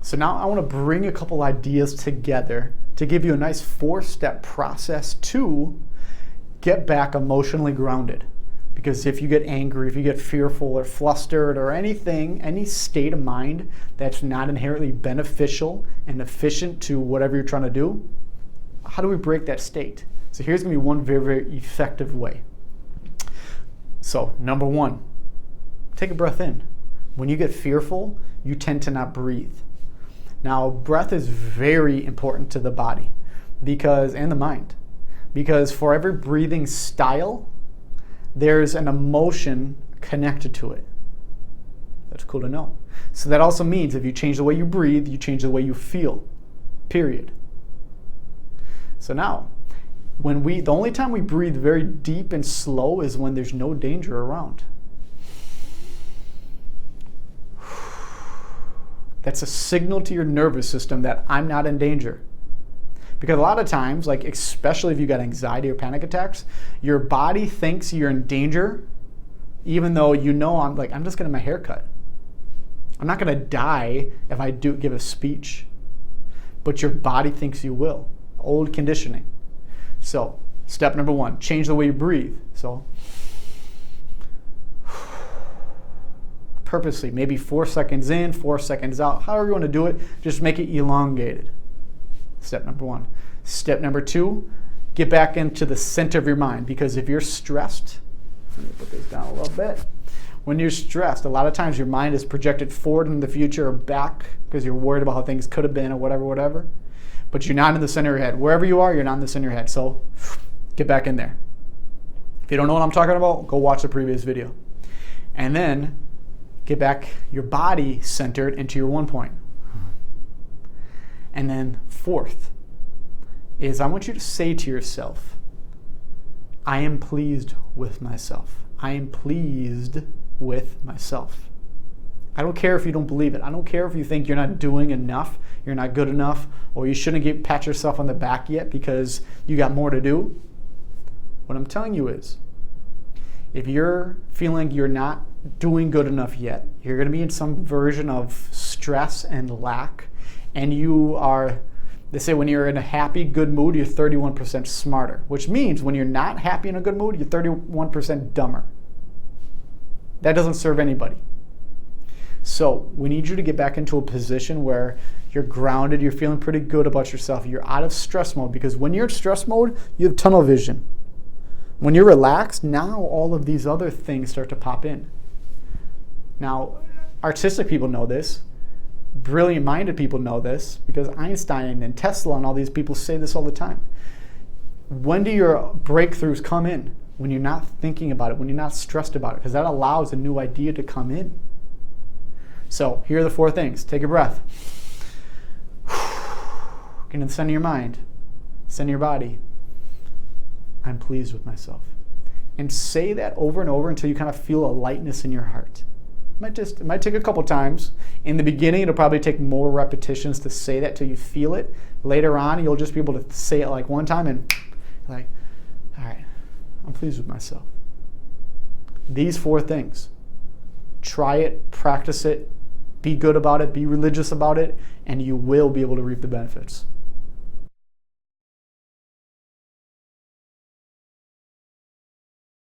So now I want to bring a couple ideas together to give you a nice 4-step process to get back emotionally grounded. Because if you get angry, if you get fearful or flustered or anything, any state of mind that's not inherently beneficial and efficient to whatever you're trying to do, how do we break that state? So here's going to be one very, very effective way. So number 1, take a breath in. When you get fearful, you tend to not breathe. Now, breath is very important to the body and the mind, because for every breathing style, there's an emotion connected to it. That's cool to know. So that also means if you change the way you breathe, you change the way you feel, period. So now, the only time we breathe very deep and slow is when there's no danger around. That's a signal to your nervous system that I'm not in danger. Because a lot of times, like especially if you got anxiety or panic attacks, your body thinks you're in danger, even though you know I'm just getting my hair cut. I'm not gonna die if I do give a speech. But your body thinks you will. Old conditioning. So, step number 1, change the way you breathe. So, purposely, maybe 4 seconds in, 4 seconds out, however you want to do it, just make it elongated. Step number 1. Step number 2, get back into the center of your mind, because if you're stressed, let me put this down a little bit. When you're stressed, a lot of times your mind is projected forward in the future or back because you're worried about how things could have been or whatever. But you're not in the center of your head. Wherever you are, you're not in the center of your head. So get back in there. If you don't know what I'm talking about, go watch the previous video. And then get back your body centered into your 1 point. And then 4th is I want you to say to yourself, I am pleased with myself. I am pleased with myself. I don't care if you don't believe it. I don't care if you think you're not doing enough, you're not good enough, or you shouldn't pat yourself on the back yet because you got more to do. What I'm telling you is, if you're feeling you're not doing good enough yet, you're going to be in some version of stress and lack, and they say when you're in a happy, good mood, you're 31% smarter, which means when you're not happy in a good mood, you're 31% dumber. That doesn't serve anybody. So we need you to get back into a position where you're grounded, you're feeling pretty good about yourself, you're out of stress mode, because when you're in stress mode, you have tunnel vision. When you're relaxed, now all of these other things start to pop in. Now, artistic people know this, brilliant-minded people know this, because Einstein and Tesla and all these people say this all the time. When do your breakthroughs come in? When you're not thinking about it, when you're not stressed about it, because that allows a new idea to come in. So here are the 4 things. Take a breath. Get in the center of your mind, center of your body. I'm pleased with myself. And say that over and over until you kind of feel a lightness in your heart. It might take a couple times. In the beginning, it'll probably take more repetitions to say that till you feel it. Later on, you'll just be able to say it like one time and like, all right, I'm pleased with myself. These 4 things. Try it, practice it, be good about it, be religious about it, and you will be able to reap the benefits.